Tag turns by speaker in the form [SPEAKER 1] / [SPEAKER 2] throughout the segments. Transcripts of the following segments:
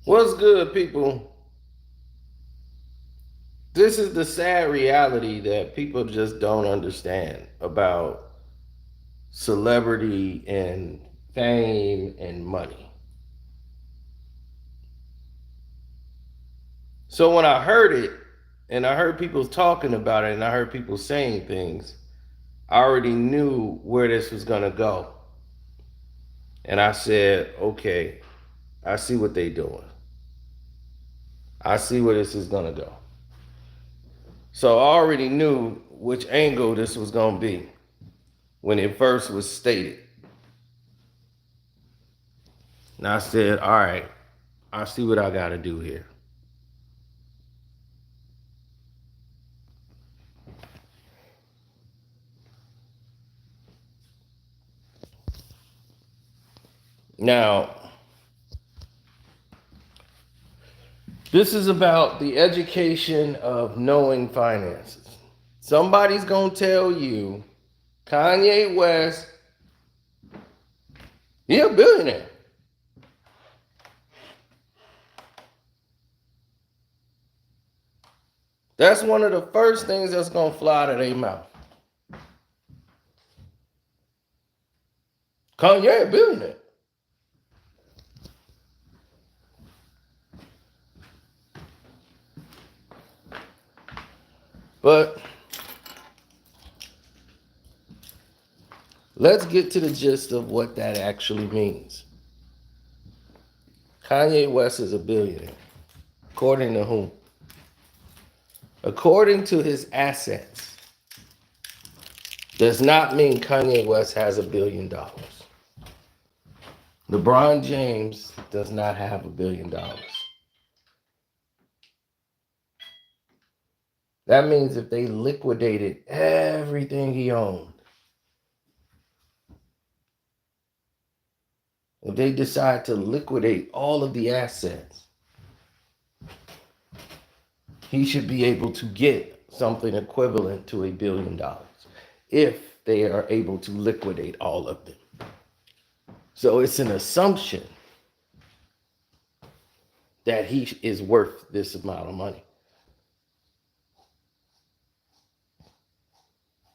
[SPEAKER 1] What's good, people? This is the sad reality that people just don't understand about celebrity and fame and money. So when I heard it, and I heard people talking about it, and I heard people saying things, I already knew where this was going to go. And I said, okay, I see what they're doing. I see where this is going to go. So I already knew which angle this was going to be when it first was stated. And I said, all right, I see what I got to do here. Now, this is about the education of knowing finances. Somebody's going to tell you Kanye West, he a billionaire. That's one of the first things that's going to fly out of their mouth. Kanye a billionaire. But let's get to the gist of what that actually means. Kanye West is a billionaire. According to whom? According to his assets. Does not mean Kanye West has $1 billion. LeBron James does not have $1 billion. That means if they liquidated everything he owned, if they decide to liquidate all of the assets, he should be able to get something equivalent to $1 billion if they are able to liquidate all of them. So it's an assumption that he is worth this amount of money.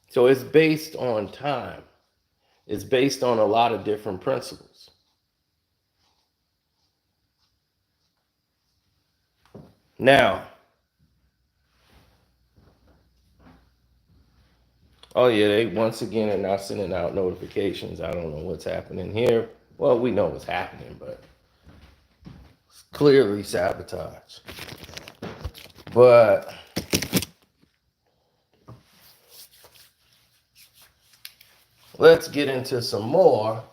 [SPEAKER 1] So it's based on time. It's based on a lot of different principles. Now, oh yeah, they once again are not sending out notifications. I don't know what's happening here. Well, we know what's happening, but it's clearly sabotage. But let's get into some more.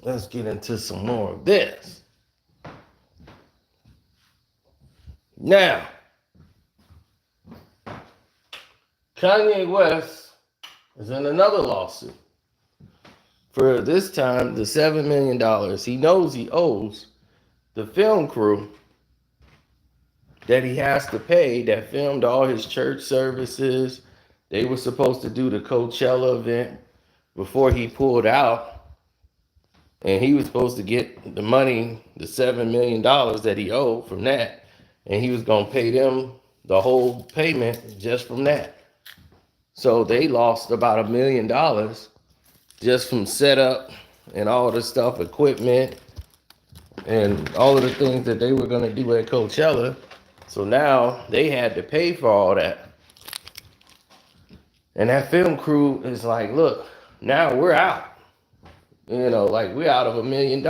[SPEAKER 1] Let's get into some more of this. Now, Kanye West is in another lawsuit for this time the $7 million he knows he owes the film crew that he has to pay that filmed all his church services. They were supposed to do the Coachella event before he pulled out. And he was supposed to get the money, the $7 million that he owed from that. And he was going to pay them the whole payment just from that. So they lost about $1 million just from setup and all the stuff, equipment, and all of the things that they were going to do at Coachella. So now they had to pay for all that. And that film crew is like, look, now we're out. You know, like we're out of $1 million.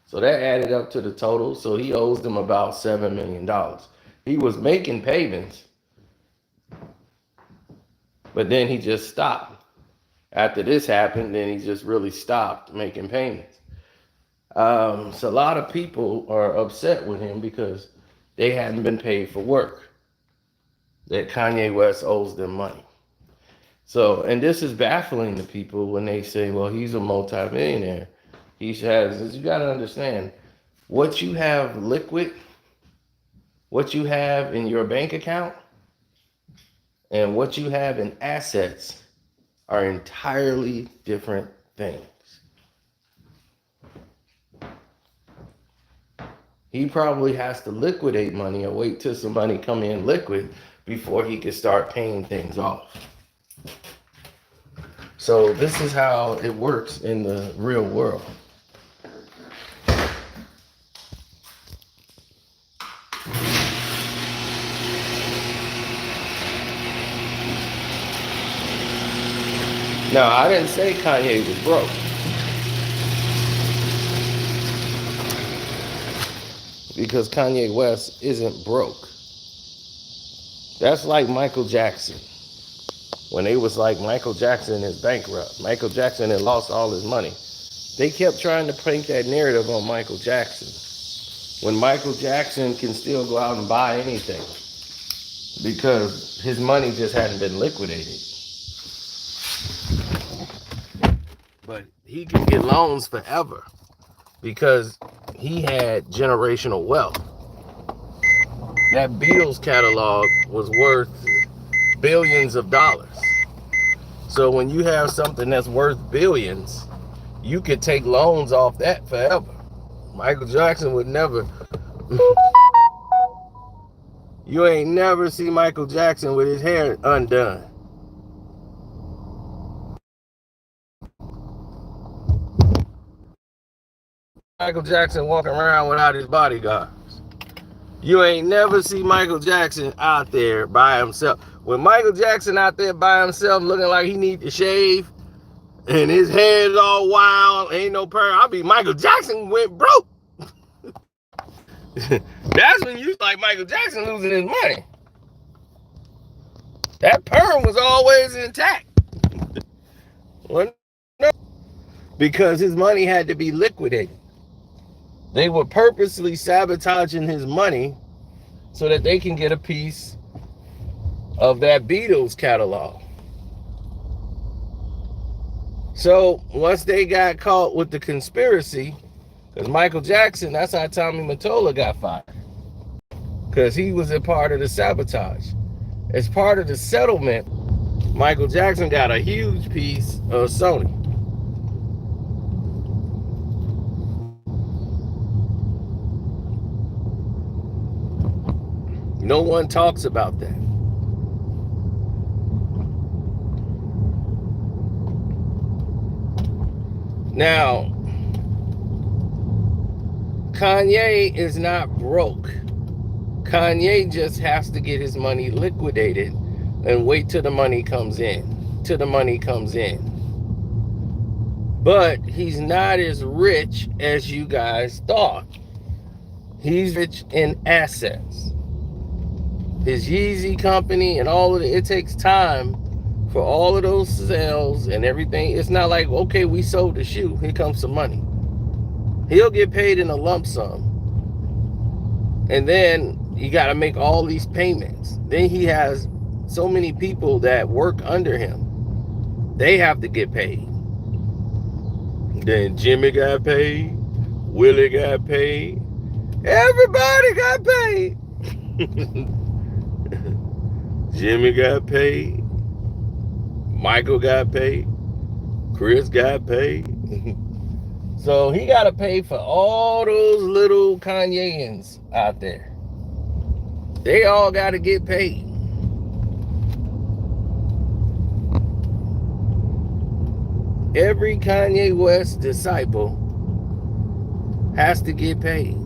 [SPEAKER 1] So that added up to the total. So he owes them about $7 million. He was making payments, but then he just stopped. After this happened, then he just really stopped making payments. So a lot of people are upset with him because they hadn't been paid for work. That Kanye West owes them money. So, and this is baffling to people when they say, well, he's a multimillionaire. He has, you got to understand, what you have liquid, what you have in your bank account, and what you have in assets are entirely different things. He probably has to liquidate money or wait till some money come in liquid before he can start paying things off. So this is how it works in the real world. Now, I didn't say Kanye was broke. Because Kanye West isn't broke. That's like Michael Jackson. When they was like, Michael Jackson is bankrupt. Michael Jackson had lost all his money. They kept trying to paint that narrative on Michael Jackson. When Michael Jackson can still go out and buy anything. Because his money just hadn't been liquidated. But he can get loans forever. Because he had generational wealth. That Beatles catalog was worth billions of dollars. So when you have something that's worth billions, you could take loans off that forever. Michael Jackson would never. You ain't never see Michael Jackson with his hair undone. Michael Jackson walking around without his bodyguards. You ain't never see Michael Jackson out there by himself. When Michael Jackson out there by himself looking like he need to shave and his head's all wild, ain't no perm, I'll be Michael Jackson went broke. That's when you like Michael Jackson losing his money. That perm was always intact. Because his money had to be liquidated. They were purposely sabotaging his money so that they can get a piece of that Beatles catalog. So once they got caught with the conspiracy, because Michael Jackson, that's how Tommy Mottola got fired. Because he was a part of the sabotage. As part of the settlement, Michael Jackson got a huge piece of Sony. No one talks about that. Now, Kanye is not broke. Kanye just has to get his money liquidated and wait till the money comes in. But he's not as rich as you guys thought. He's rich in assets. His Yeezy company and all of it takes time for all of those sales and everything. It's not like, okay, we sold the shoe, here comes some money. He'll get paid in a lump sum. And then you got to make all these payments. Then he has so many people that work under him. They have to get paid. Then Jimmy got paid. Willie got paid. Everybody got paid. Jimmy got paid. Michael got paid. Chris got paid. So he got to pay for all those little Kanyeans out there. They all got to get paid. Every Kanye West disciple has to get paid.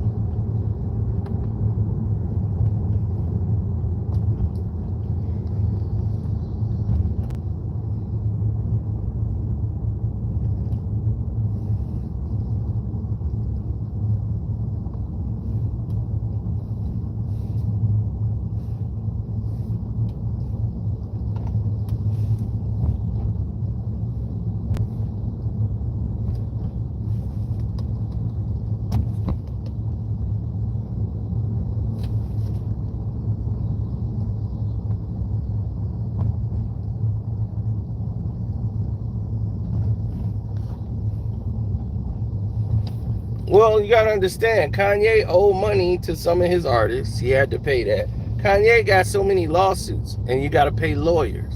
[SPEAKER 1] Well, you got to understand, Kanye owed money to some of his artists. He had to pay that. Kanye got so many lawsuits, and you got to pay lawyers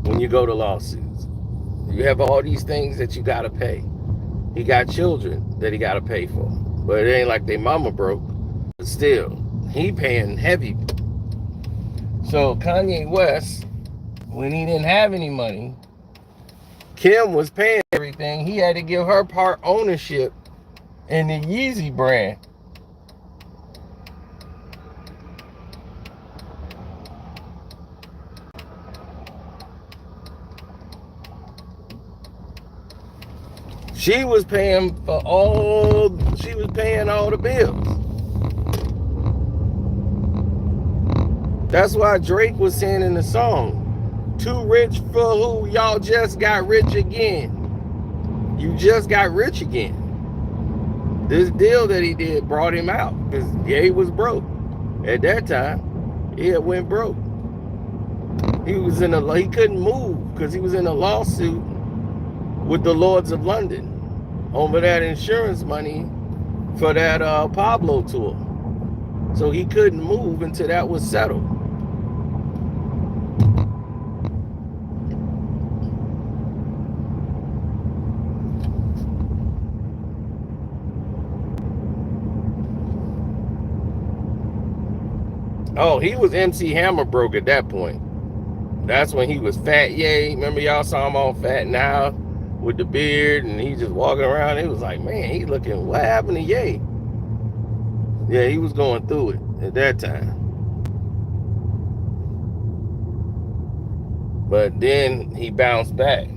[SPEAKER 1] when you go to lawsuits. You have all these things that you gotta pay. He got children that he gotta pay for. But it ain't like they mama broke. But still, he paying heavy. So Kanye West, when he didn't have any money, Kim was paying everything. He had to give her part ownership in the Yeezy brand. She was paying all the bills. That's why Drake was saying in the song, too rich for who, y'all just got rich again. You just got rich again. This deal that he did brought him out because Ye was broke. At that time, he had went broke. He couldn't move because he was in a lawsuit with the Lords of London over that insurance money for that Pablo tour. So he couldn't move until that was settled. Oh, he was MC Hammer broke at that point. That's when he was Fat Ye. Remember y'all saw him all fat now with the beard and he just walking around. It was like, man, he looking, what happened to Ye? Yeah, he was going through it at that time. But then he bounced back.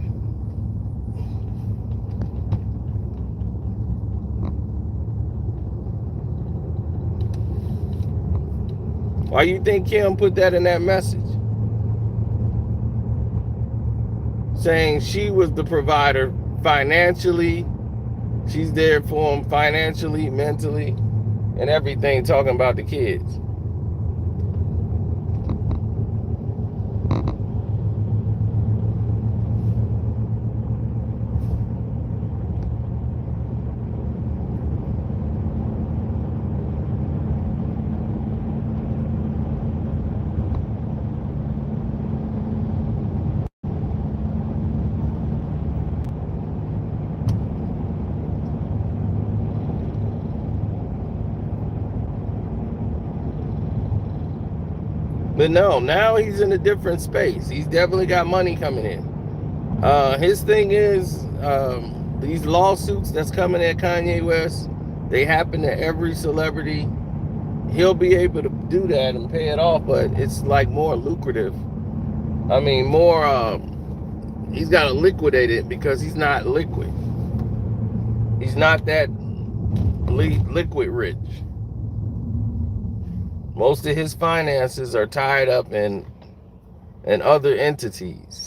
[SPEAKER 1] Why you think Kim put that in that message? Saying she was the provider financially. She's there for him financially, mentally, and everything, talking about the kids. But no, now he's in a different space. He's definitely got money coming in. His thing is, these lawsuits that's coming at Kanye West, they happen to every celebrity. He'll be able to do that and pay it off, but it's like more lucrative. I mean, he's got to liquidate it because he's not liquid. He's not that liquid rich. Most of his finances are tied up in other entities.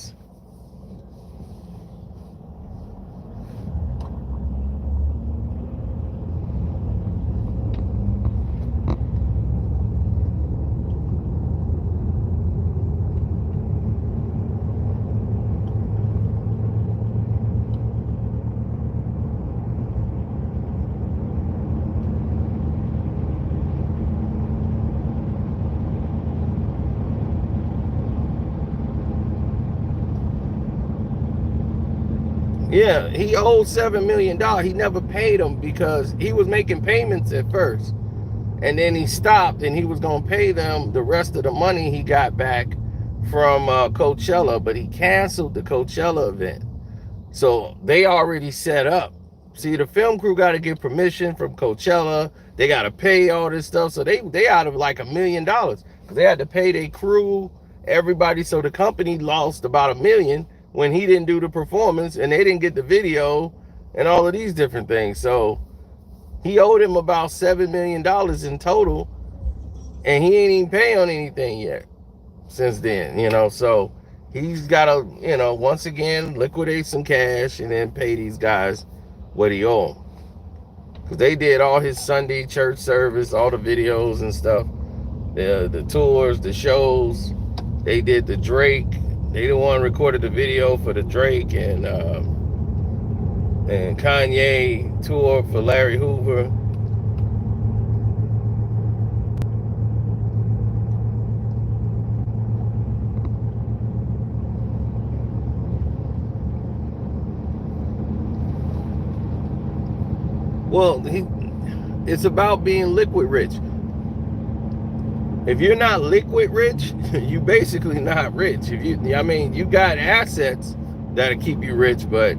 [SPEAKER 1] Yeah, he owed $7 million. He never paid them because he was making payments at first. And then he stopped and he was going to pay them the rest of the money he got back from Coachella. But he canceled the Coachella event. So they already set up. See, the film crew got to get permission from Coachella. They got to pay all this stuff. So they out of like $1 million because they had to pay their crew, everybody. So the company lost about $1 million when he didn't do the performance and they didn't get the video and all of these different things. So he owed him about $7 million in total and he ain't even pay on anything yet since then, so he's got to, once again, liquidate some cash and then pay these guys what he owed them. Because they did all his Sunday church service, all the videos and stuff, the tours, the shows. They did the Drake. They the one recorded the video for the Drake and Kanye tour for Larry Hoover. Well, it's about being liquid rich. If you're not liquid rich, you basically not rich. You got assets that'll keep you rich, but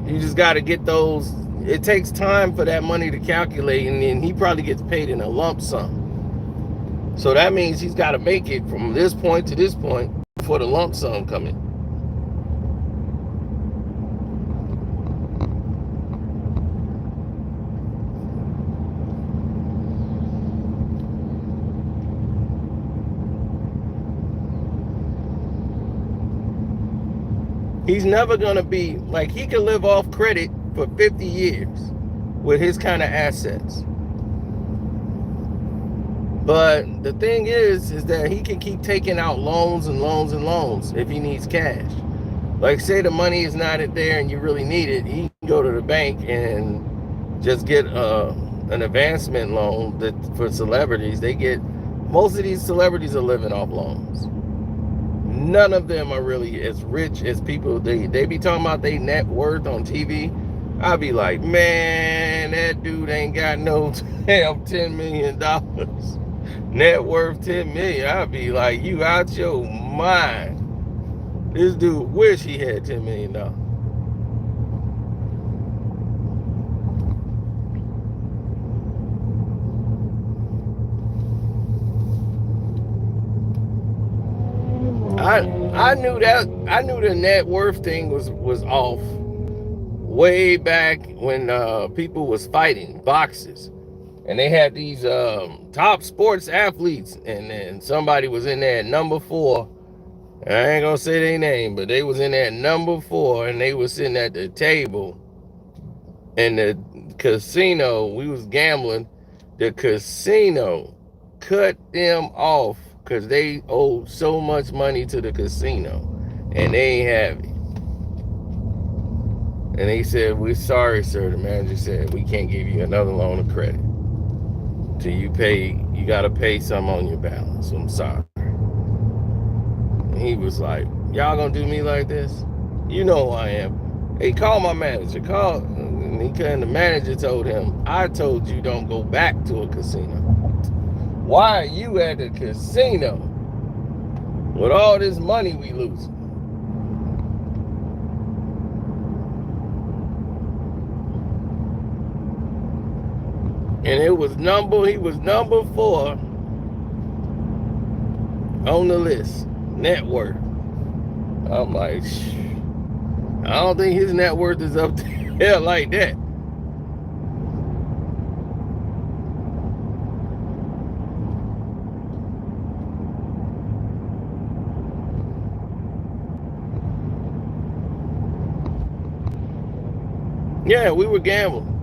[SPEAKER 1] you just got to get those. It takes time for that money to calculate, and then he probably gets paid in a lump sum. So that means he's got to make it from this point to this point before the lump sum come in. He's never going to be, like, he can live off credit for 50 years with his kind of assets. But the thing is that he can keep taking out loans and loans and loans if he needs cash. Like, say the money is not there and you really need it, he can go to the bank and just get an advancement loan that for celebrities. Most of these celebrities are living off loans. None of them are really as rich as people. They be talking about their net worth on TV. I'd be like, man, that dude ain't got no damn $10 million. Net worth $10 million. I'd be like, you out your mind. This dude wish he had $10 million. I knew the net worth thing was off way back when people was fighting boxers, and they had these top sports athletes, and then somebody was in there at number 4. I ain't gonna say their name, but they was in there at number 4, and they was sitting at the table in the casino. We was gambling. The casino cut them off because they owed so much money to the casino, and they ain't have it. And they said, "We're sorry, sir." The manager said, "We can't give you another loan of credit till you pay. You got to pay some on your balance. I'm sorry." And he was like, "Y'all gonna do me like this? You know who I am. Hey, call my manager. Call." And the manager told him, "I told you don't go back to a casino. Why are you at the casino with all this money we losing?" And he was number 4 on the list, net worth. I'm like, I don't think his net worth is up there like that. Yeah, we were gambling.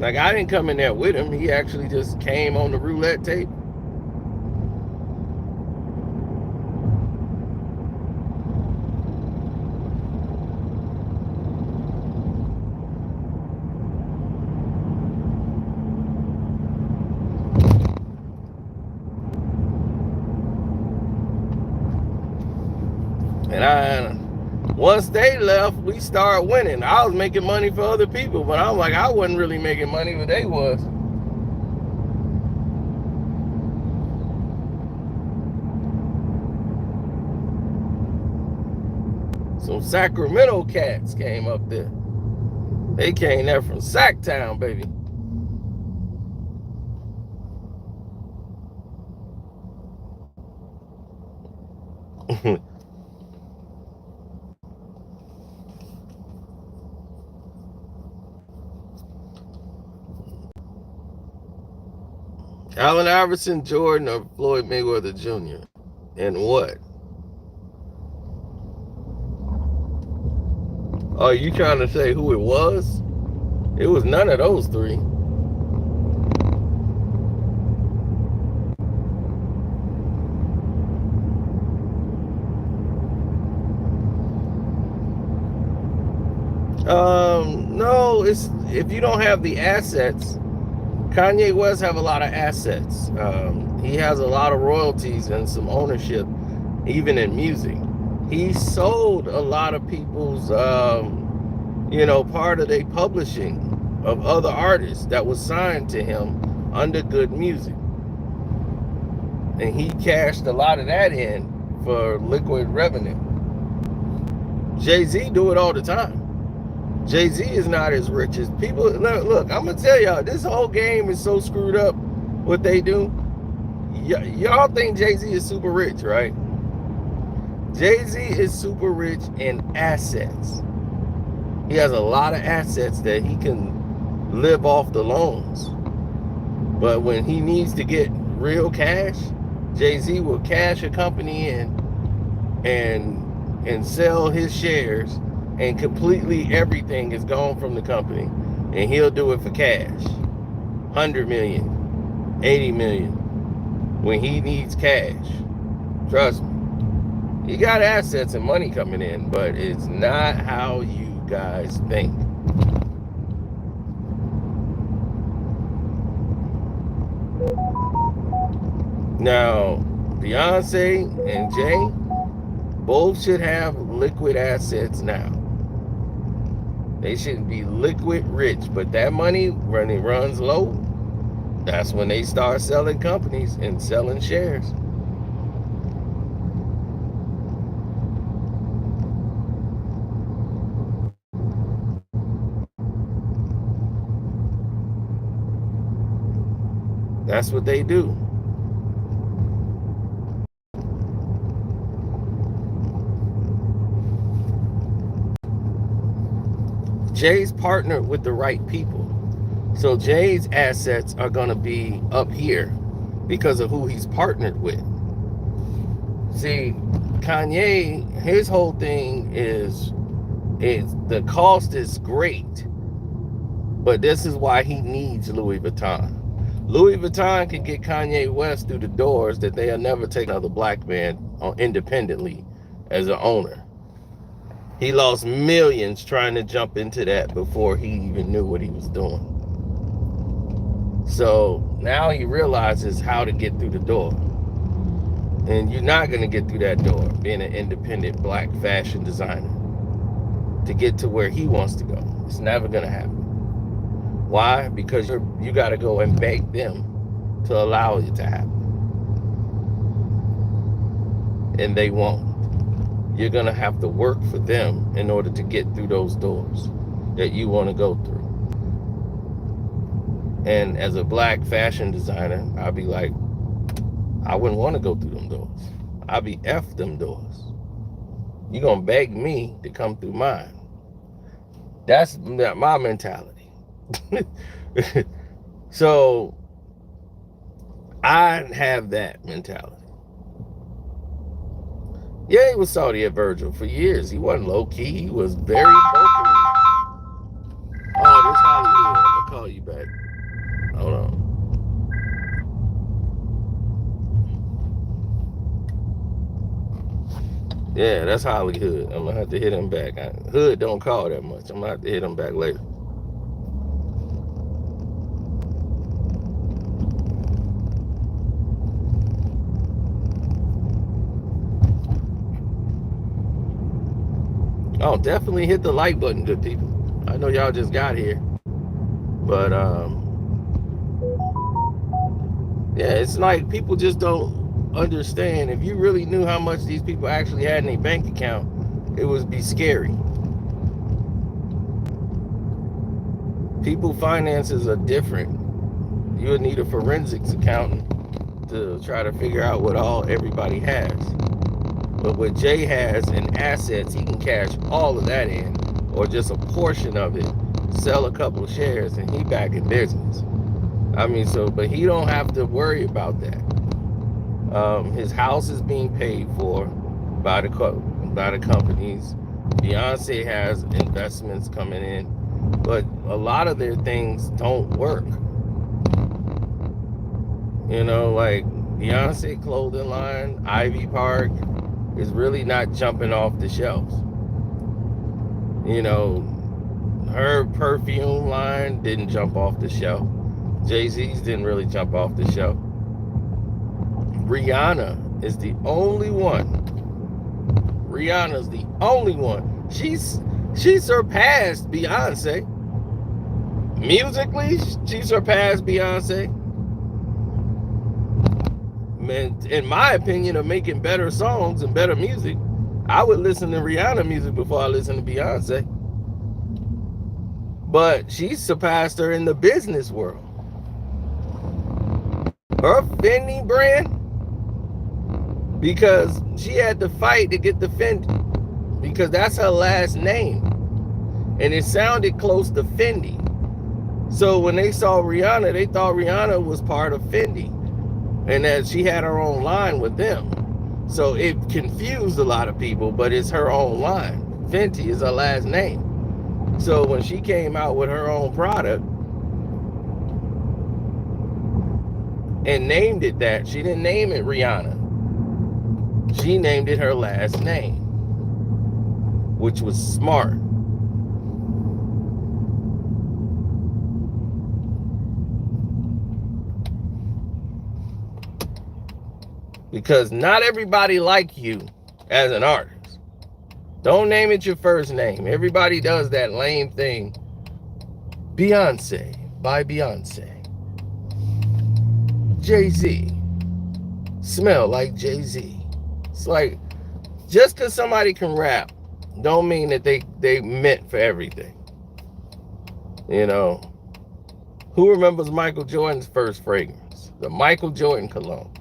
[SPEAKER 1] Like, I didn't come in there with him. He actually just came on the roulette table. And once they left, we started winning. I was making money for other people, but I'm like, I wasn't really making money, but they was. Some Sacramento cats came up there. They came there from Sacktown, baby. Allen Iverson, Jordan, or Floyd Mayweather Jr.? And what? Oh, you trying to say who it was? It was none of those 3. No, it's if you don't have the assets. Kanye West have a lot of assets. He has a lot of royalties and some ownership, even in music. He sold a lot of people's part of the publishing of other artists that was signed to him under Good Music. And he cashed a lot of that in for liquid revenue. Jay-Z do it all the time. Jay-Z is not as rich as people. Look, I'm going to tell y'all, this whole game is so screwed up, what they do. Y'all think Jay-Z is super rich, right? Jay-Z is super rich in assets. He has a lot of assets that he can live off the loans. But when he needs to get real cash, Jay-Z will cash a company in and sell his shares, and completely everything is gone from the company, and he'll do it for cash. 100 million, 80 million, when he needs cash. Trust me. He got assets and money coming in, but it's not how you guys think. Now, Beyonce and Jay both should have liquid assets now. They shouldn't be liquid rich, but that money, when it runs low, that's when they start selling companies and selling shares. That's what they do. Jay's partnered with the right people. So Jay's assets are going to be up here because of who he's partnered with. See, Kanye, his whole thing is the cost is great, but this is why he needs Louis Vuitton. Louis Vuitton can get Kanye West through the doors that they'll never take another black man independently as an owner. He lost millions trying to jump into that before he even knew what he was doing. So now he realizes how to get through the door. And you're not going to get through that door being an independent black fashion designer to get to where he wants to go. It's never going to happen. Why? Because you got to go and beg them to allow it to happen. And they won't. You're going to have to work for them in order to get through those doors that you want to go through. And as a black fashion designer, I'll be like, I wouldn't want to go through them doors. I'll be F them doors. You're going to beg me to come through mine. That's my mentality. So I have that mentality. Yeah, he was salty at Virgil for years. He wasn't low-key. He was very vocally. Oh, this Hollywood. I'm going to call you back. Hold on. Yeah, that's Hollywood. I'm going to have to hit him back. Hood don't call that much. I'm going to have to hit him back later. Oh, definitely hit the like button, good people. I know y'all just got here. But, yeah, it's like people just don't understand. If you really knew how much these people actually had in a bank account, it would be scary. People's finances are different. You would need a forensics accountant to try to figure out what everybody has. But what Jay has in assets, he can cash all of that in, or just a portion of it, sell a couple of shares, and he back in business. I mean, but he don't have to worry about that. His house is being paid for by the companies. Beyonce has investments coming in, but a lot of their things don't work. Like Beyonce clothing line, Ivy Park, is really not jumping off the shelves. Her perfume line didn't jump off the shelf. Jay-Z's didn't really jump off the shelf. Rihanna is the only one. Rihanna's the only one. She surpassed Beyonce. Musically, she surpassed Beyonce. In my opinion, of making better songs and better music, I would listen to Rihanna music before I listen to Beyonce. But she surpassed her in the business world. Her Fendi brand, because she had to fight to get the Fendi, because that's her last name. And it sounded close to Fendi. So when they saw Rihanna, they thought Rihanna was part of Fendi, and that she had her own line with them. So it confused a lot of people, but it's her own line. Fenty is her last name. So when she came out with her own product and named it that, she didn't name it Rihanna. She named it her last name, which was smart. Because not everybody like you as an artist. Don't name it your first name. Everybody does that lame thing. Beyonce by Beyonce. Jay-Z. Smell like Jay-Z. It's like, just because somebody can rap, don't mean that they meant for everything. You know, who remembers Michael Jordan's first fragrance? The Michael Jordan cologne.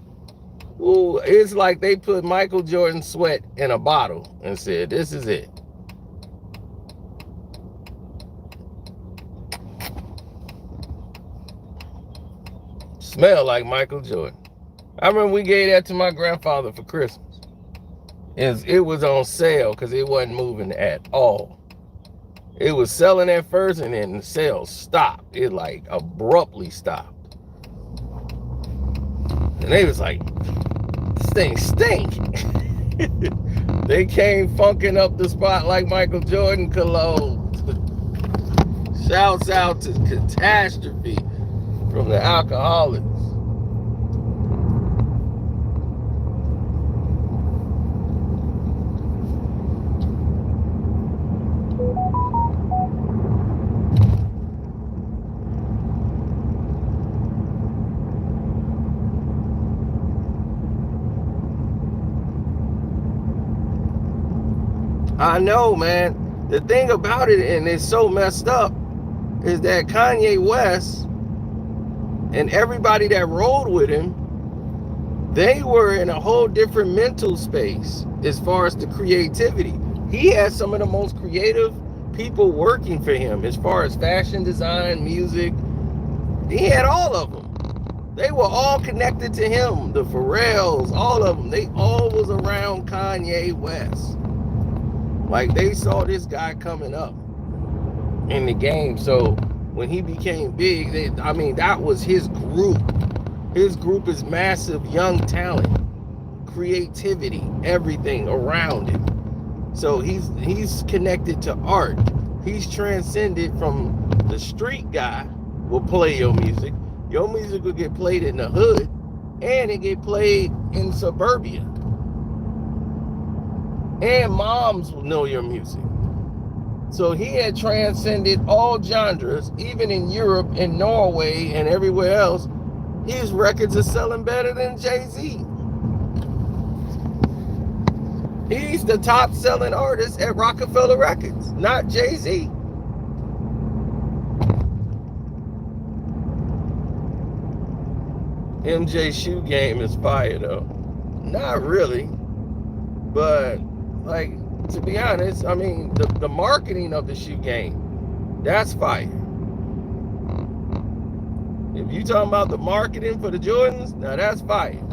[SPEAKER 1] Ooh, it's like they put Michael Jordan sweat in a bottle and said, this is it. Smell like Michael Jordan. I remember we gave that to my grandfather for Christmas. It was on sale because it wasn't moving at all. It was selling at first and then the sales stopped. It like abruptly stopped. And they was like, this thing stink. They came funking up the spot like Michael Jordan cologne. Shouts out to Catastrophe from the Alcoholics. I know, man. The thing about it, and it's so messed up, is that Kanye West and everybody that rolled with him, they were in a whole different mental space as far as the creativity. He had some of the most creative people working for him as far as fashion design, music. He had all of them. They were all connected to him. The Pharrells, all of them. They all was around Kanye West. Like, they saw this guy coming up in the game. So when he became big, that was his group. His group is massive young talent, creativity, everything around him. So he's connected to art. He's transcended from the street guy will play your music. Your music will get played in the hood, and it get played in suburbia. And moms will know your music. So he had transcended all genres, even in Europe and Norway and everywhere else. His records are selling better than Jay-Z. He's the top selling artist at Rockefeller Records, not Jay-Z. MJ's shoe game is fire though. Not really, but like, to be honest, I mean, the marketing of the shoe game, that's fire. If you talking about the marketing for the Jordans, now that's fire.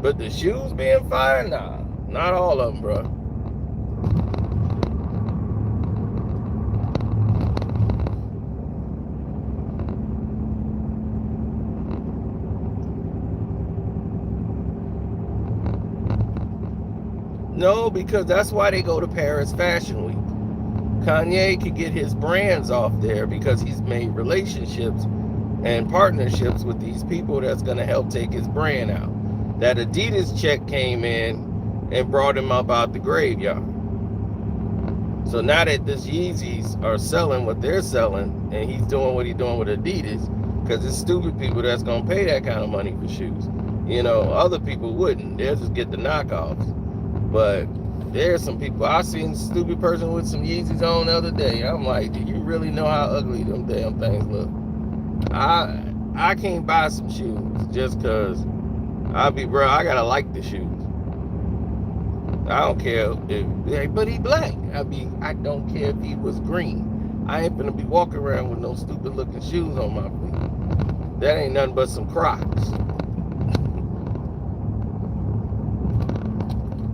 [SPEAKER 1] But the shoes being fire, nah, not all of them, bro. No, because that's why they go to Paris Fashion Week. Kanye could get his brands off there because he's made relationships and partnerships with these people that's going to help take his brand out. That Adidas check came in and brought him up out the graveyard. So now that this Yeezys are selling what they're selling, and he's doing what he's doing with Adidas, because it's stupid people that's gonna pay that kind of money for shoes. You know, other people wouldn't. They'll just get the knockoffs. But there's some people. I seen a stupid person with some Yeezys on the other day. I'm like, do you really know how ugly them damn things look? I can't buy some shoes just cause I gotta like the shoes. I don't care if, but he black. I don't care if he was green. I ain't gonna be walking around with no stupid looking shoes on my feet. That ain't nothing but some Crocs.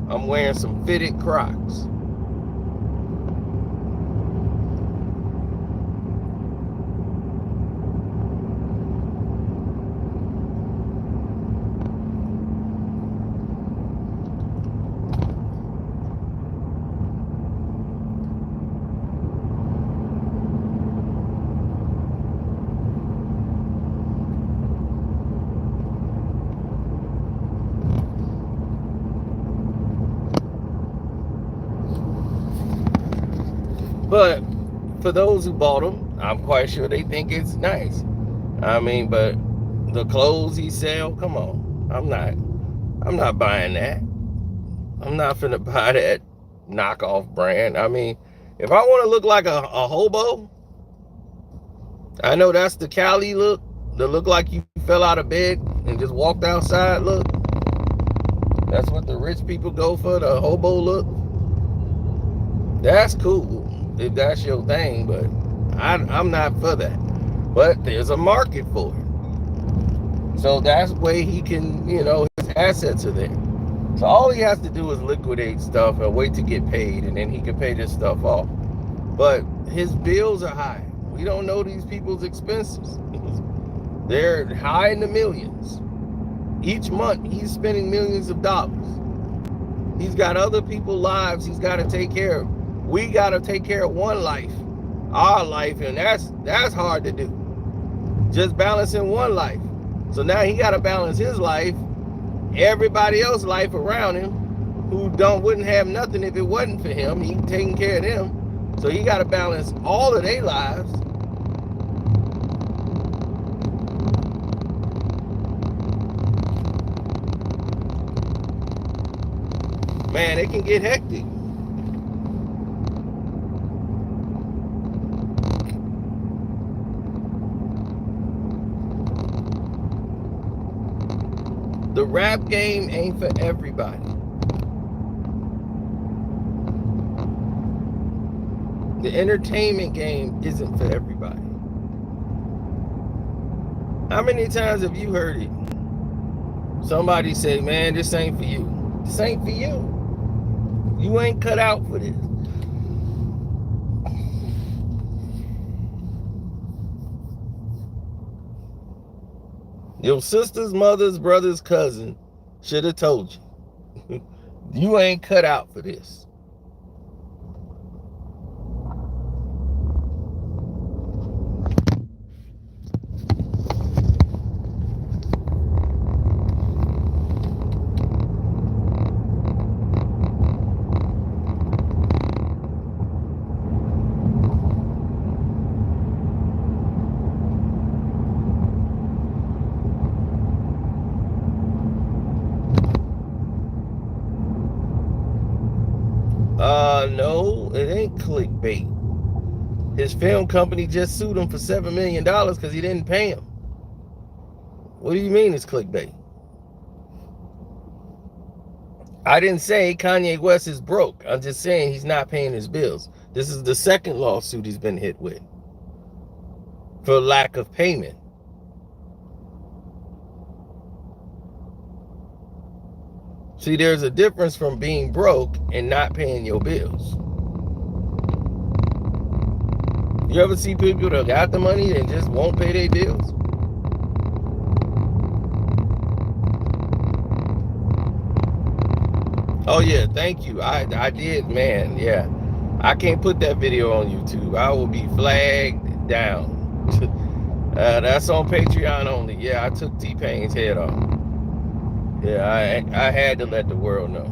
[SPEAKER 1] I'm wearing some fitted Crocs. But for those who bought them, I'm quite sure they think it's nice. I mean, but the clothes he sell, come on. I'm not buying that. I'm not finna buy that knockoff brand. I mean, if I want to look like a hobo, I know that's the Cali look. The look like you fell out of bed and just walked outside look. That's what the rich people go for, the hobo look. That's cool if that's your thing, but I'm not for that. But there's a market for it. So that's the way he can, his assets are there. So all he has to do is liquidate stuff and wait to get paid, and then he can pay this stuff off. But his bills are high. We don't know these people's expenses. They're high in the millions. Each month, he's spending millions of dollars. He's got other people's lives he's got to take care of. We got to take care of one life, our life, and that's hard to do. Just balancing one life. So now he got to balance his life, everybody else's life around him, who wouldn't have nothing if it wasn't for him. He taking care of them. So he got to balance all of their lives. Man, it can get hectic. The rap game ain't for everybody. The entertainment game isn't for everybody. How many times have you heard it? Somebody say, man, this ain't for you. This ain't for you. You ain't cut out for this. Your sister's mother's brother's cousin should have told you. You ain't cut out for this. No, it ain't clickbait. His film company just sued him for $7 million because he didn't pay him. What do you mean it's clickbait? I didn't say Kanye West is broke. I'm just saying he's not paying his bills. This is the second lawsuit he's been hit with for lack of payment. See, there's a difference from being broke and not paying your bills. You ever see people that got the money and just won't pay their bills? Oh yeah, thank you. I did, man. Yeah, I can't put that video on YouTube. I will be flagged down. That's on Patreon only. Yeah, I took T-Pain's head off. Yeah, I had to let the world know.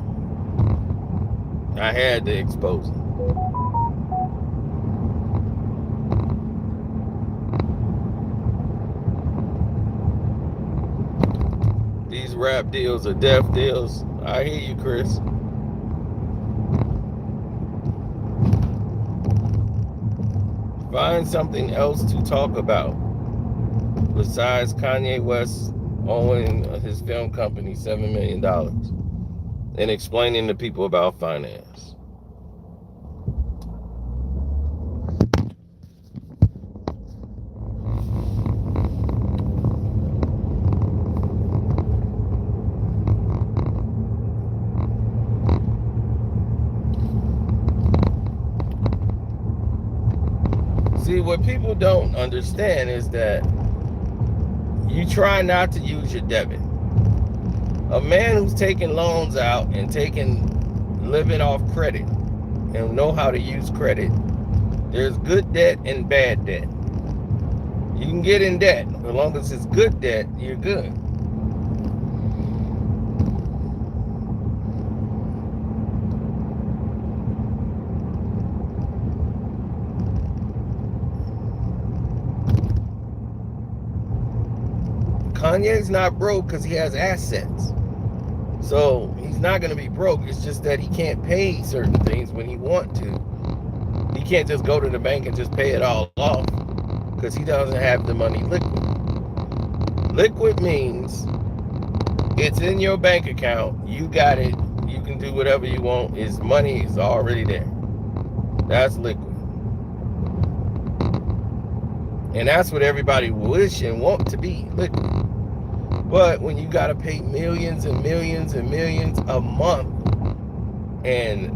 [SPEAKER 1] I had to expose him. these rap deals are death deals. I hear you, Chris. Find something else to talk about besides Kanye West owing his film company $7 million and explaining to people about finance. See, what people don't understand is that you try not to use your debit. A man who's taking loans out and living off credit and know how to use credit, there's good debt and bad debt. You can get in debt. As long as it's good debt, you're good. Kanye's not broke because he has assets. So he's not going to be broke. It's just that he can't pay certain things when he wants to. He can't just go to the bank and just pay it all off because he doesn't have the money liquid. Liquid means it's in your bank account. You got it. You can do whatever you want. His money is already there. That's liquid. And that's what everybody wish and want to be, liquid. But when you got to pay millions and millions and millions a month and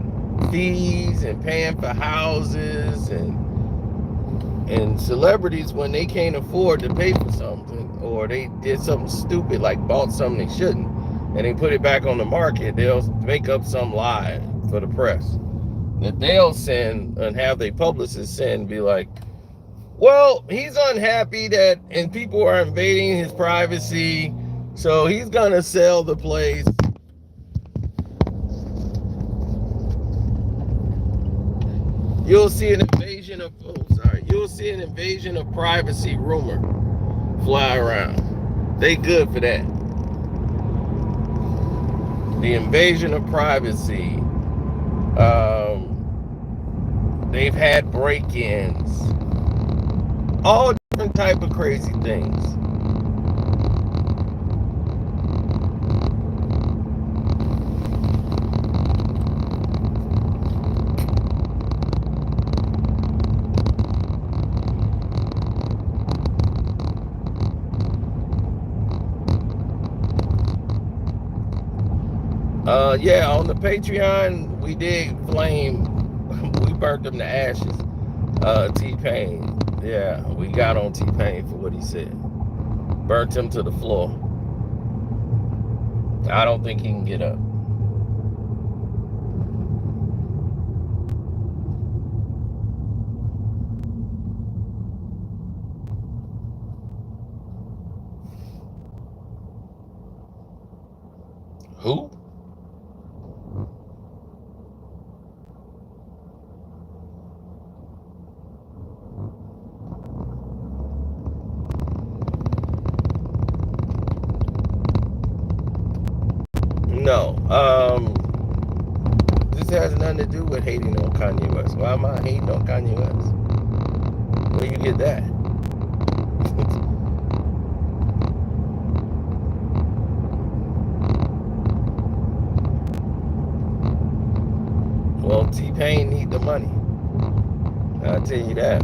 [SPEAKER 1] fees and paying for houses and celebrities, when they can't afford to pay for something or they did something stupid like bought something they shouldn't and they put it back on the market, they'll make up some lie for the press that they'll send and have their publicists send, be like, well, he's unhappy that and people are invading his privacy, so he's gonna sell the place. You'll see an invasion of privacy rumor fly around. They good for that. The invasion of privacy. They've had break-ins. All different type of crazy things. Yeah, on the Patreon, we did flame. We burnt them to ashes. T-Pain. Yeah, we got on T-Pain for what he said. Burnt him to the floor. I don't think he can get up. Who? No. This has nothing to do with hating on Kanye West. Why am I hating on Kanye West? Where you get that? Well, T-Pain need the money. I'll tell you that.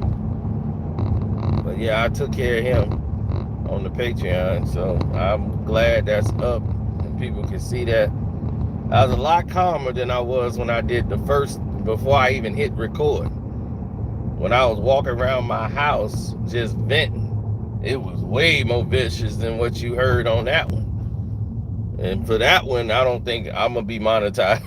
[SPEAKER 1] But yeah, I took care of him on the Patreon, so I'm glad that's up and people can see that. I was a lot calmer than I was when I did the first, before I even hit record. When I was walking around my house just venting, it was way more vicious than what you heard on that one. And for that one, I don't think I'm going to be monetized.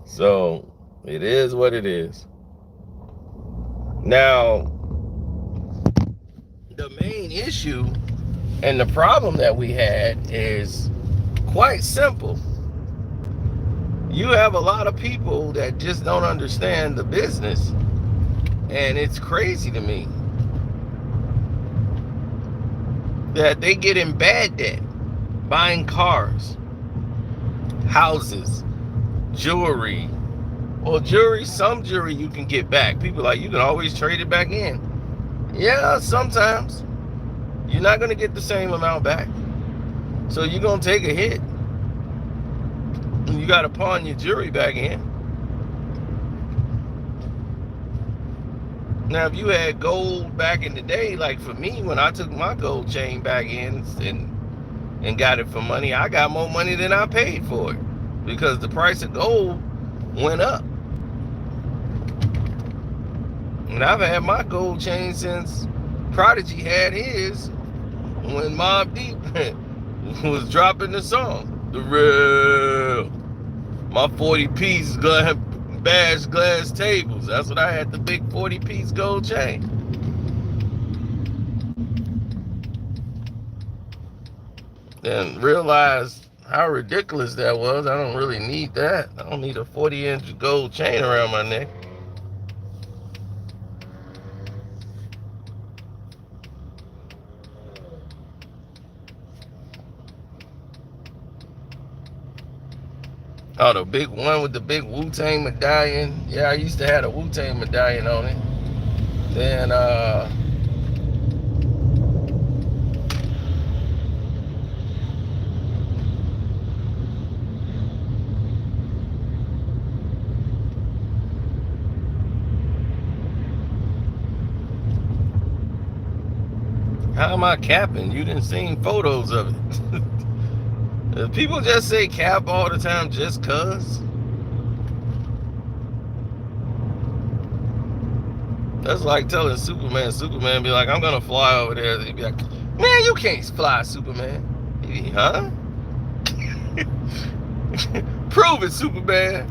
[SPEAKER 1] So it is what it is. Now, the main issue and the problem that we had is quite simple. You have a lot of people that just don't understand the business, and it's crazy to me. that they get in bad debt, buying cars, houses, jewelry. Well, jewelry, some jewelry you can get back. People like, you can always trade it back in. Yeah, sometimes. You're not going to get the same amount back. So you're going to take a hit. And you got to pawn your jewelry back in. Now, if you had gold back in the day, like for me, when I took my gold chain back in and got it for money, I got more money than I paid for it because the price of gold went up. And I've had my gold chain since Prodigy had his when Mobb Deep was dropping the song. The real. My 40-piece badge glass tables. That's what I had, the big 40-piece gold chain. Then realized how ridiculous that was. I don't really need that. I don't need a 40-inch gold chain around my neck. Oh, the big one with the big Wu-Tang medallion. Yeah, I used to have a Wu-Tang medallion on it. Then, how am I capping? You didn't see photos of it. People just say cap all the time just cuz. That's like telling Superman be like, I'm gonna fly over there. They'd be like, man, you can't fly, Superman. Be, huh? Prove it, Superman.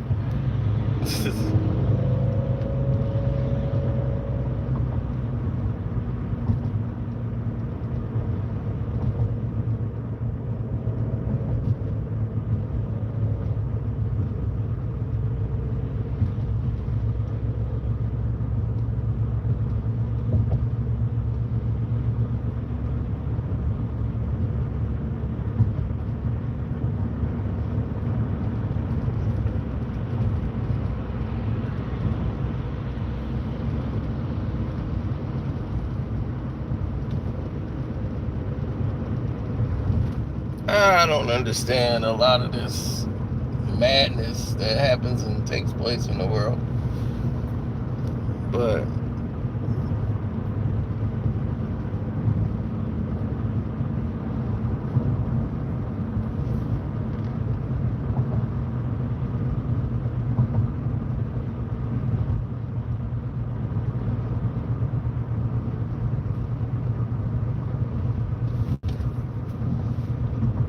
[SPEAKER 1] I don't understand a lot of this madness that happens and takes place in the world. But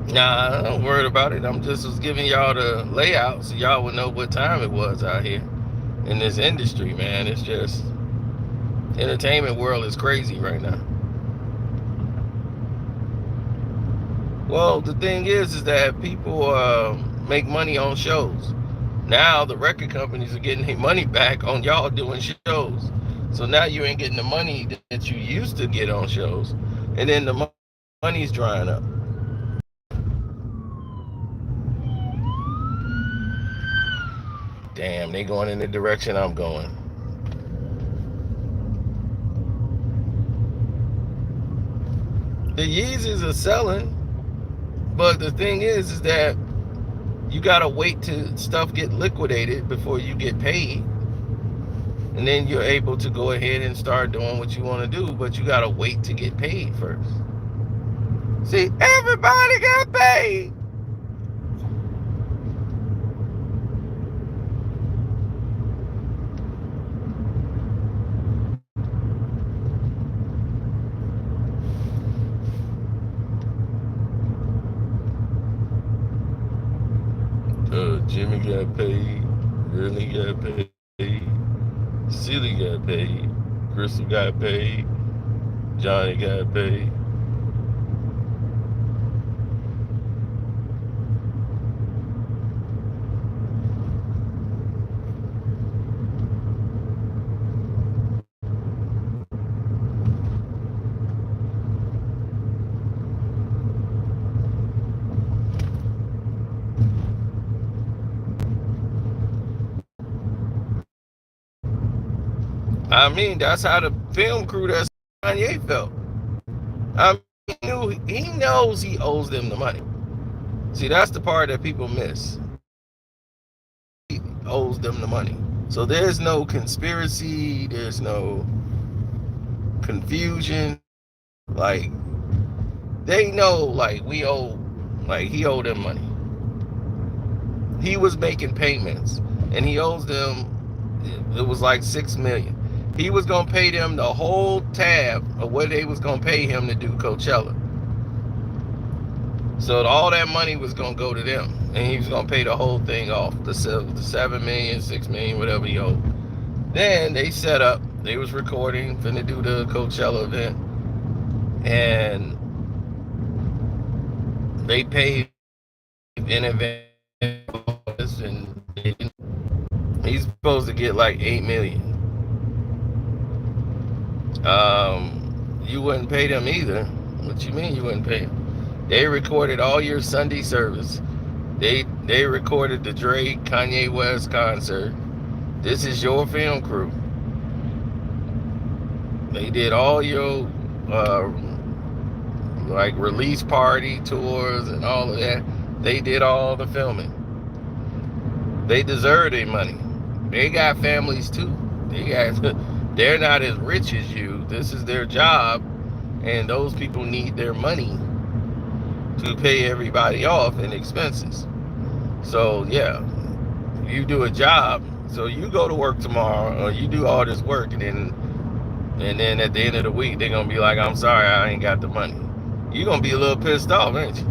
[SPEAKER 1] nah, I'm worried about it. I'm just was giving y'all the layout so y'all would know what time it was out here in this industry, man. It's just, the entertainment world is crazy right now. Well, the thing is that people make money on shows. Now the record companies are getting their money back on y'all doing shows. So now you ain't getting the money that you used to get on shows. And then the money's drying up. Damn, they going in the direction I'm going. The Yeezys are selling, but the thing is that you gotta wait till stuff get liquidated before you get paid. And then you're able to go ahead and start doing what you want to do, but you gotta wait to get paid first. See, everybody got paid. Jimmy got paid, Really got paid, Silly got paid, Crystal got paid, Johnny got paid. I mean, that's how the film crew that's Kanye felt. I mean, he knows he owes them the money. See, that's the part that people miss. He owes them the money. So there's no conspiracy, there's no confusion. Like, they know, like, he owed them money. He was making payments, and he owes them, it was like $6 million. He was gonna pay them the whole tab of what they was gonna pay him to do Coachella. So all that money was gonna go to them, and he was gonna pay the whole thing off, the $7 million, $6 million, whatever he owed. Then they set up, they was recording, finna do the Coachella event, and they paid in advance, and he's supposed to get like $8 million. You wouldn't pay them either. What you mean you wouldn't pay them? They recorded all your Sunday service. They recorded the Drake Kanye West concert. This is your film crew. They did all your like release party tours and all of that. They did all the filming. They deserve their money. They got families too. They're not as rich as you. This is their job, and those people need their money to pay everybody off in expenses. So yeah, you do a job. So you go to work tomorrow, or you do all this work, and then at the end of the week they're gonna be like, "I'm sorry, I ain't got the money." You're gonna be a little pissed off, ain't you?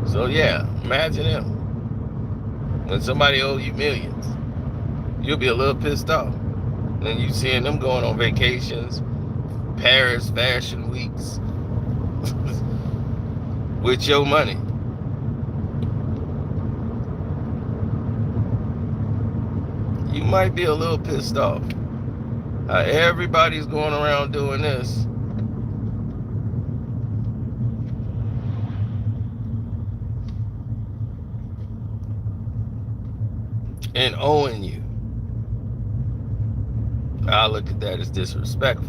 [SPEAKER 1] So yeah, imagine him. When somebody owes you millions, you'll be a little pissed off. And you seeing them going on vacations, Paris fashion weeks, with your money. You might be a little pissed off. Everybody's going around doing this. And owing you. I look at that as disrespectful.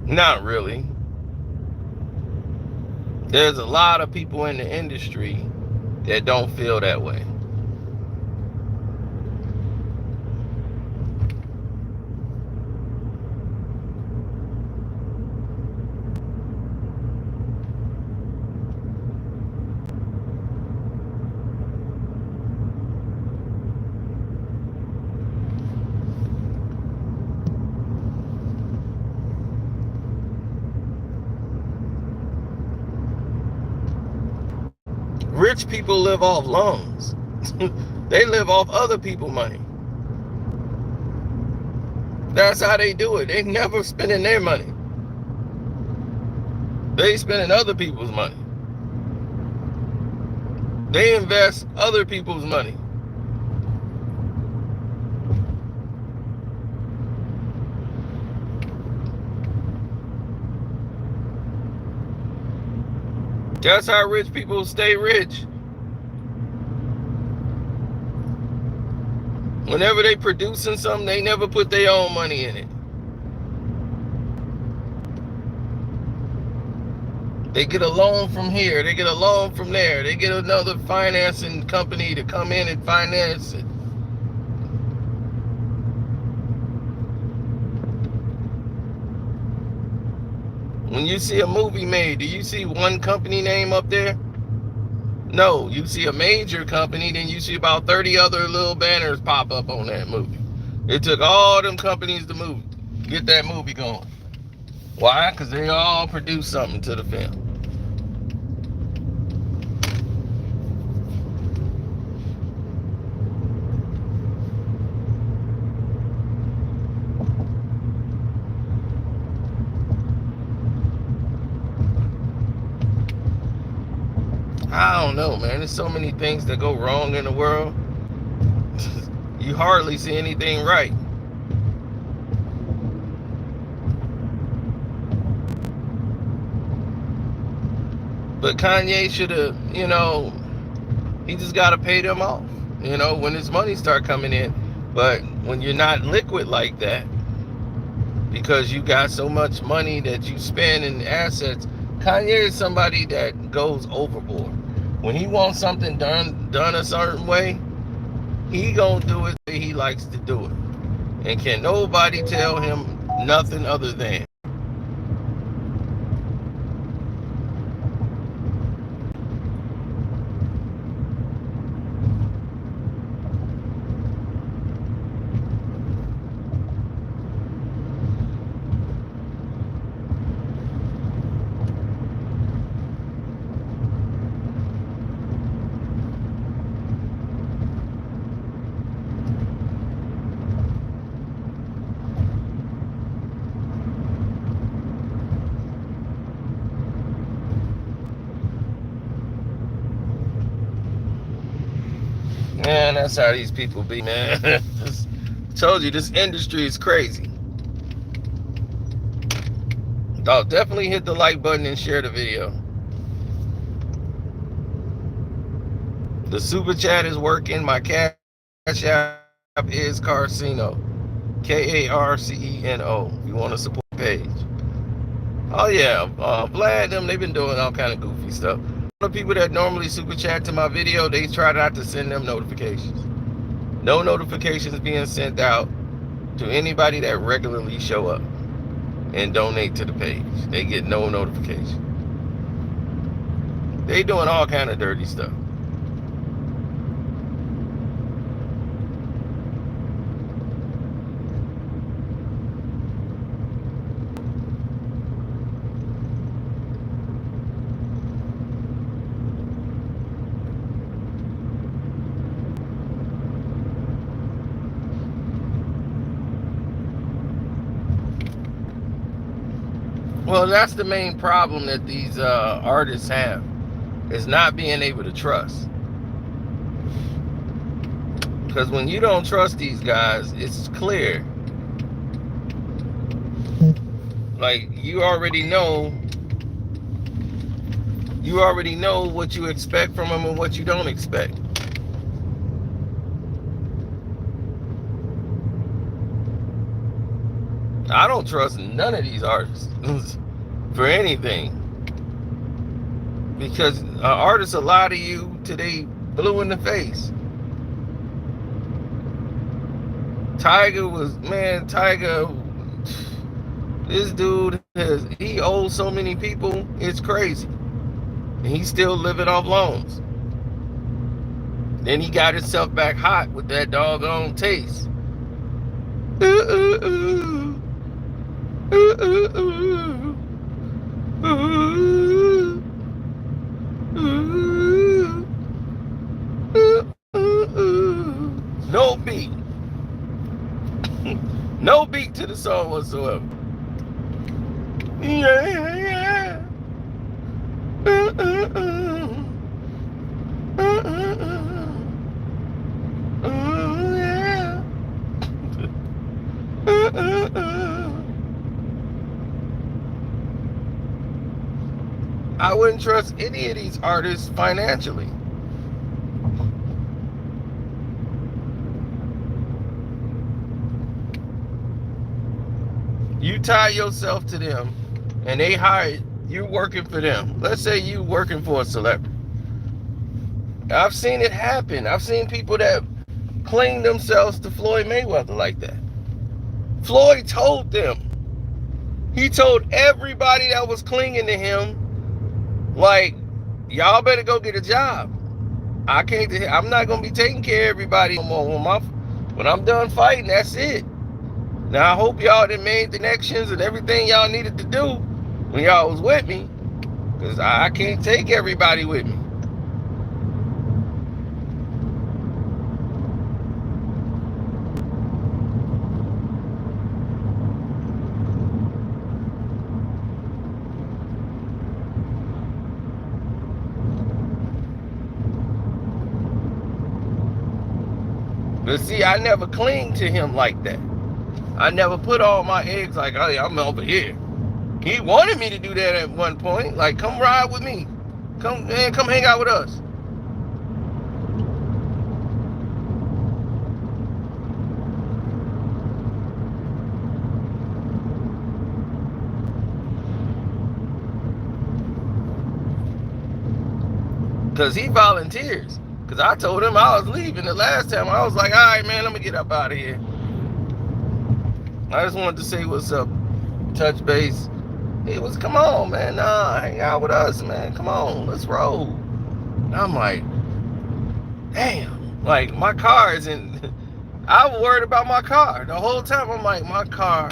[SPEAKER 1] Not really. There's a lot of people in the industry that don't feel that way. Rich people live off loans. They live off other people's money. That's how they do it. They never spending their money. They spending other people's money. They invest other people's money. That's how rich people stay rich. Whenever they producing something, they never put their own money in it. They get a loan from here, they get a loan from there, they get another financing company to come in and finance it. When you see a movie made, do you see one company name up there? No, you see a major company, then you see about 30 other little banners pop up on that movie. It took all them companies to get that movie going. Why? Because they all produce something to the film. I don't know, man. There's so many things that go wrong in the world. You hardly see anything right. But Kanye should have, he just got to pay them off, when his money start coming in. But when you're not liquid like that, because you got so much money that you spend in assets, Kanye is somebody that goes overboard. When he wants something done a certain way, he gonna do it the way he likes to do it. And can nobody tell him nothing other than. Man, that's how these people be, man. Told you, this industry is crazy. Dog, definitely hit the like button and share the video. The super chat is working. My cash app is Carceno. Karceno. If you want to support the page. Oh yeah, Vlad, they've been doing all kind of goofy stuff. The people that normally super chat to my video, they try not to send them notifications. No notifications being sent out to anybody that regularly show up and donate to the page. They get no notification. They doing all kind of dirty stuff. Well, that's the main problem that these artists have, is not being able to trust. Because when you don't trust these guys, it's clear. Like, you already know what you expect from them and what you don't expect. I don't trust none of these artists for anything, because artists will lie to you till they blue in the face. Tiger, this dude he owes so many people, it's crazy. And he's still living off loans. Then he got himself back hot with that doggone taste. No beat. No beat to the song whatsoever. Yeah. I wouldn't trust any of these artists financially. You tie yourself to them and they hire you working for them. Let's say you working for a celebrity. I've seen it happen. I've seen people that cling themselves to Floyd Mayweather like that. Floyd told them. He told everybody that was clinging to him, like, y'all better go get a job. I'm not gonna be taking care of everybody no more. When I'm done fighting, that's it. Now, I hope y'all done made the connections and everything y'all needed to do when y'all was with me, because I can't take everybody with me. But see, I never cling to him like that. I never put all my eggs like, oh, yeah, I'm over here. He wanted me to do that at one point. Like, come ride with me. Come, man, come hang out with us. Because he volunteers. Because I told him I was leaving the last time. I was like, all right, man, let me get up out of here. I just wanted to say what's up, touch base. He was, come on, man, nah, hang out with us, man. Come on, let's roll. And I'm like, damn, like my car is in. I was worried about my car the whole time. I'm like, my car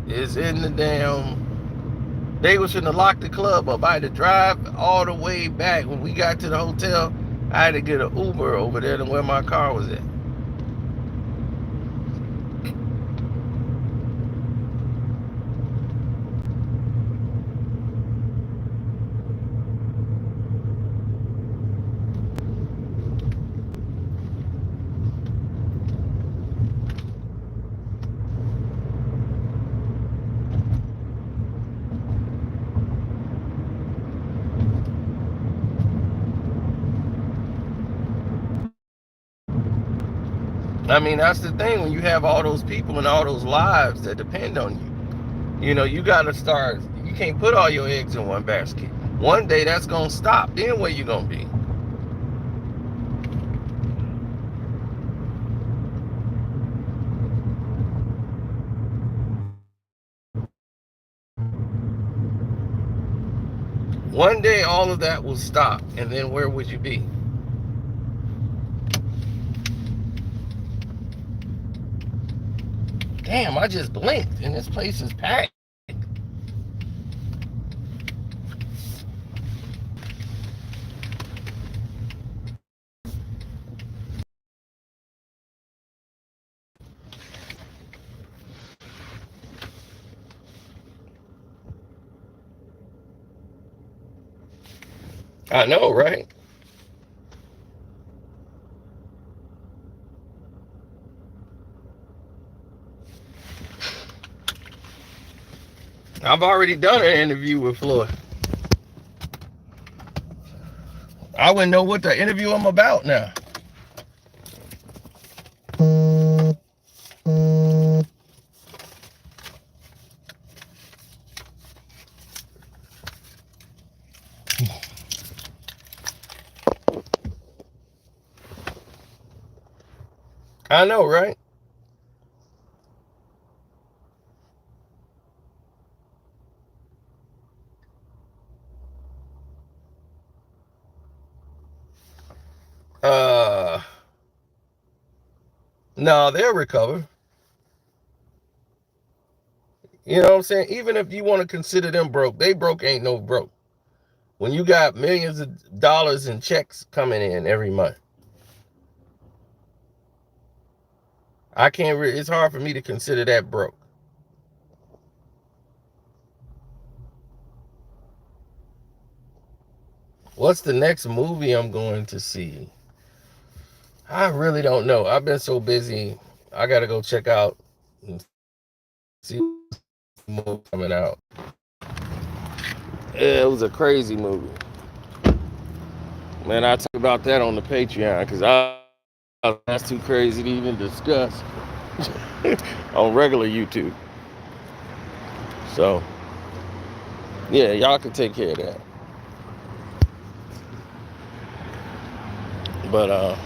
[SPEAKER 1] is in the damn. They was finna lock the club up. I had to drive all the way back. When we got to the hotel, I had to get an Uber over there to where my car was at. I mean, that's the thing. When you have all those people and all those lives that depend on you, you know, you got to start. You can't put all your eggs in one basket. One day that's going to stop. Then where you going to be? One day all of that will stop. And then where would you be? Damn, I just blinked and this place is packed. I know, right? I've already done an interview with Floyd. I wouldn't know what to interview him about now. I know, right? No, they'll recover. You know what I'm saying? Even if you want to consider them broke, they broke ain't no broke. When you got millions of dollars in checks coming in every month, I can't. It's hard for me to consider that broke. What's the next movie I'm going to see? I really don't know. I've been so busy. I gotta go check out and see what's movie coming out. Yeah, it was a crazy movie. Man, I talk about that on the Patreon because that's too crazy to even discuss on regular YouTube. So, yeah, y'all can take care of that. But